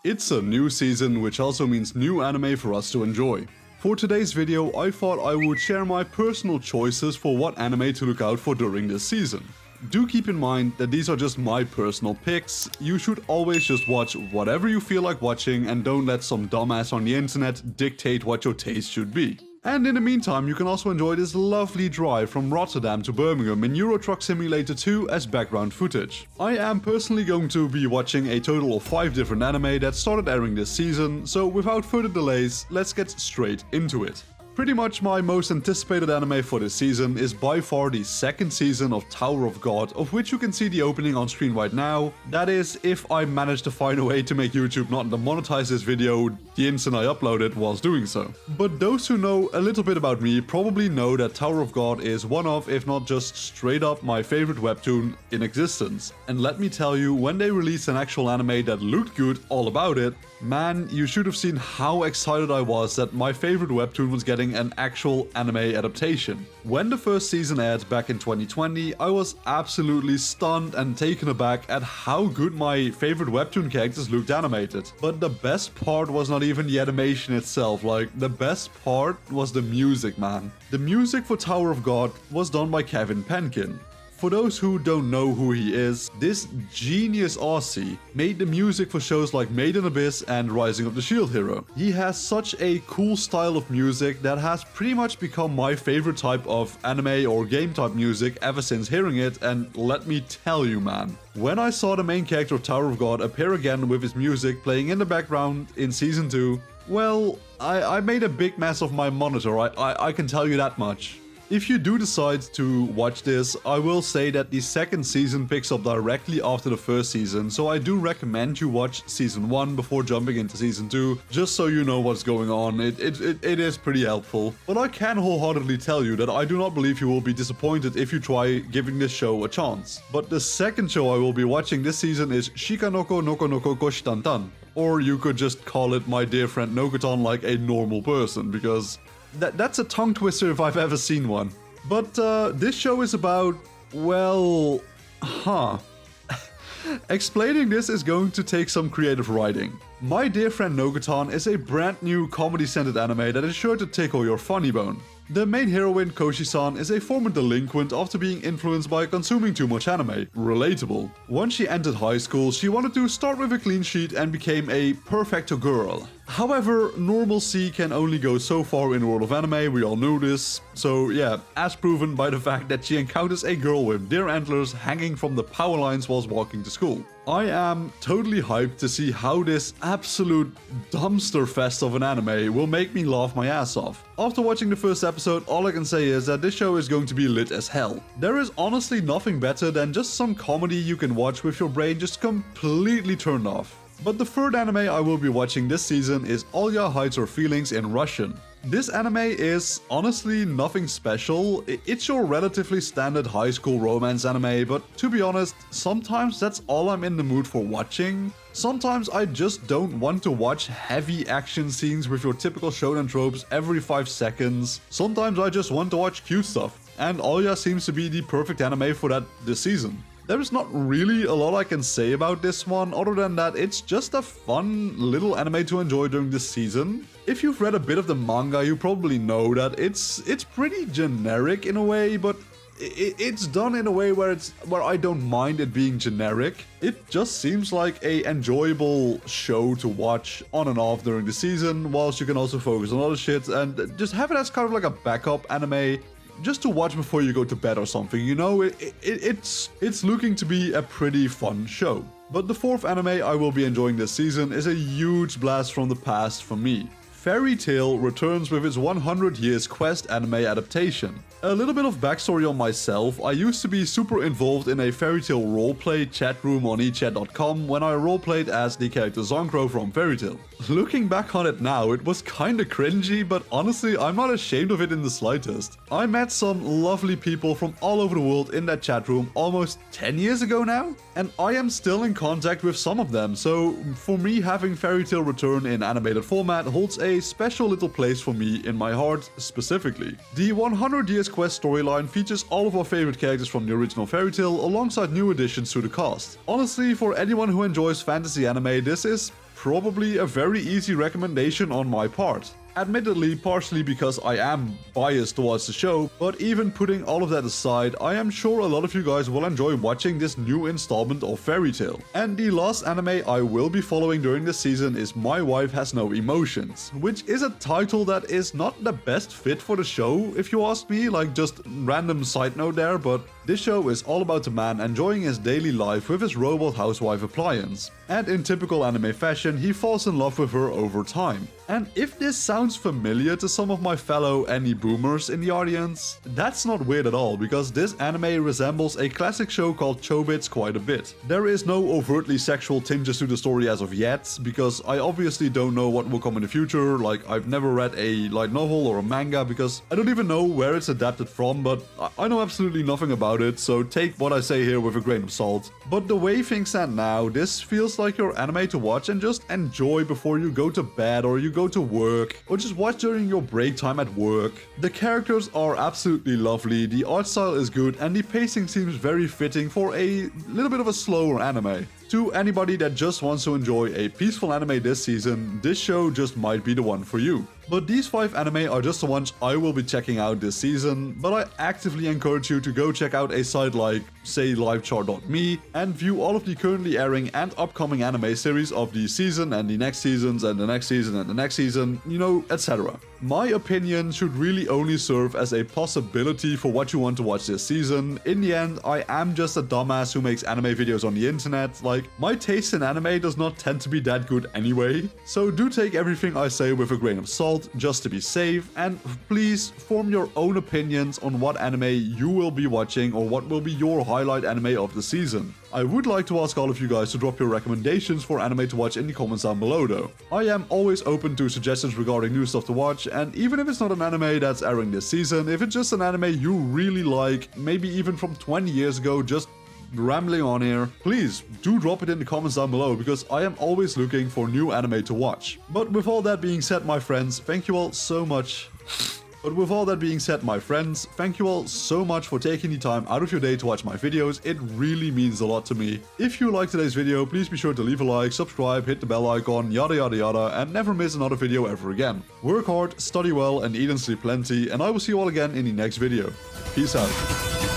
It's a new season, which also means new anime for us to enjoy. For today's video, I thought I would share my personal choices for what anime to look out for during this season. Do keep in mind that these are just my personal picks. You should always just watch whatever you feel like watching and don't let some dumbass on the internet dictate what your taste should be. And in the meantime, you can also enjoy this lovely drive from Rotterdam to Birmingham in Euro Truck Simulator 2 as background footage. I am personally going to be watching a total of 5 different anime that started airing this season, so without further delays, let's get straight into it. Pretty much my most anticipated anime for this season is by far the second season of Tower of God, of which you can see the opening on screen right now. That is, if I manage to find a way to make YouTube not demonetize this video the instant I upload it whilst doing so. But those who know a little bit about me probably know that Tower of God is one of, if not just straight up, my favorite webtoon in existence. And let me tell you, when they released an actual anime that looked good all about it, man, you should have seen how excited I was that my favorite webtoon was getting an actual anime adaptation. When the first season aired back in 2020, I was absolutely stunned and taken aback at how good my favorite webtoon characters looked animated. But the best part was not even the animation itself, like, the best part was the music, man. The music for Tower of God was done by Kevin Penkin. For those who don't know who he is, this genius Aussie made the music for shows like Made in Abyss and Rising of the Shield Hero. He has such a cool style of music that has pretty much become my favorite type of anime or game type music ever since hearing it, and let me tell you, man. When I saw the main character of Tower of God appear again with his music playing in the background in Season 2, well, I made a big mess of my monitor, I can tell you that much. If you do decide to watch this, I will say that the second season picks up directly after the first season, so I do recommend you watch season 1 before jumping into season 2, just so you know what's going on. It is pretty helpful. But I can wholeheartedly tell you that I do not believe you will be disappointed if you try giving this show a chance. But the second show I will be watching this season is Shikanono Nokonoko Koshitantan. Or you could just call it My Dear Friend Nokotan like a normal person, because that's a tongue twister if I've ever seen one. But this show is about, well, explaining this is going to take some creative writing. My Dear Friend Nokotan is a brand new comedy-centered anime that is sure to tickle your funny bone. The main heroine, Koshi-san, is a former delinquent after being influenced by consuming too much anime. Relatable. Once she entered high school, she wanted to start with a clean sheet and became a perfecto girl. However, normalcy can only go so far in the world of anime, we all know this. So yeah, as proven by the fact that she encounters a girl with deer antlers hanging from the power lines whilst walking to school. I am totally hyped to see how this absolute dumpster fest of an anime will make me laugh my ass off. After watching the first episode, all I can say is that this show is going to be lit as hell. There is honestly nothing better than just some comedy you can watch with your brain just completely turned off. But the third anime I will be watching this season is Alya Hides Her Feelings in Russian. This anime is honestly nothing special. It's your relatively standard high school romance anime, but to be honest, sometimes that's all I'm in the mood for watching. Sometimes I just don't want to watch heavy action scenes with your typical shonen tropes every 5 seconds. Sometimes I just want to watch cute stuff, and Alya seems to be the perfect anime for that this season. There is not really a lot I can say about this one, other than that it's just a fun little anime to enjoy during this season. If you've read a bit of the manga, you probably know that it's pretty generic in a way, but it's done in a way where I don't mind it being generic. It just seems like a enjoyable show to watch on and off during the season, whilst you can also focus on other shit and just have it as kind of like a backup anime. Just to watch before you go to bed or something, you know, it's looking to be a pretty fun show. But the fourth anime I will be enjoying this season is a huge blast from the past for me. Fairy Tail returns with its 100 Years Quest anime adaptation. A little bit of backstory on myself, I used to be super involved in a Fairy Tail roleplay chat room on echat.com when I roleplayed as the character Zonkro from Fairy Tail. Looking back on it now, it was kinda cringy, but honestly, I'm not ashamed of it in the slightest. I met some lovely people from all over the world in that chat room almost 10 years ago now, and I am still in contact with some of them, so for me having Fairy Tail return in animated format holds a special little place for me in my heart specifically. The 100 Years Quest storyline features all of our favorite characters from the original Fairy Tail alongside new additions to the cast. Honestly, for anyone who enjoys fantasy anime, this is probably a very easy recommendation on my part. Admittedly, partially because I am biased towards the show, but even putting all of that aside, I am sure a lot of you guys will enjoy watching this new installment of Fairy Tail. And the last anime I will be following during this season is My Wife Has No Emotions, which is a title that is not the best fit for the show, if you ask me, like just random side note there, but this show is all about a man enjoying his daily life with his robot housewife appliance. And in typical anime fashion, he falls in love with her over time. And if this sounds familiar to some of my fellow Annie boomers in the audience, that's not weird at all, because this anime resembles a classic show called Chobits quite a bit. There is no overtly sexual tinges to the story as of yet, because I obviously don't know what will come in the future. Like, I've never read a light novel or a manga, because I don't even know where it's adapted from, but I know absolutely nothing about it, so take what I say here with a grain of salt. But the way things stand now, this feels like your anime to watch and just enjoy before you go to bed or you go to work, or just watch during your break time at work. The characters are absolutely lovely, the art style is good, and the pacing seems very fitting for a little bit of a slower anime. To anybody that just wants to enjoy a peaceful anime this season, this show just might be the one for you. But these 5 anime are just the ones I will be checking out this season, but I actively encourage you to go check out a site like, say, livechart.me and view all of the currently airing and upcoming anime series of the season and the next seasons and the next season and the next season, you know, etc. My opinion should really only serve as a possibility for what you want to watch this season. In the end, I am just a dumbass who makes anime videos on the internet. Like, my taste in anime does not tend to be that good anyway, so do take everything I say with a grain of salt, just to be safe, and please form your own opinions on what anime you will be watching or what will be your highlight anime of the season. I would like to ask all of you guys to drop your recommendations for anime to watch in the comments down below though. I am always open to suggestions regarding new stuff to watch, and even if it's not an anime that's airing this season, if it's just an anime you really like, maybe even from 20 years ago, just rambling on here, please do drop it in the comments down below, because I am always looking for new anime to watch. But with all that being said, my friends, thank you all so much. Thank you all so much for taking the time out of your day to watch my videos. It really means a lot to me. If you liked today's video, please be sure to leave a like, subscribe, hit the bell icon, yada yada yada, and never miss another video ever again. Work hard, study well, and eat and sleep plenty, and I will see you all again in the next video. Peace out.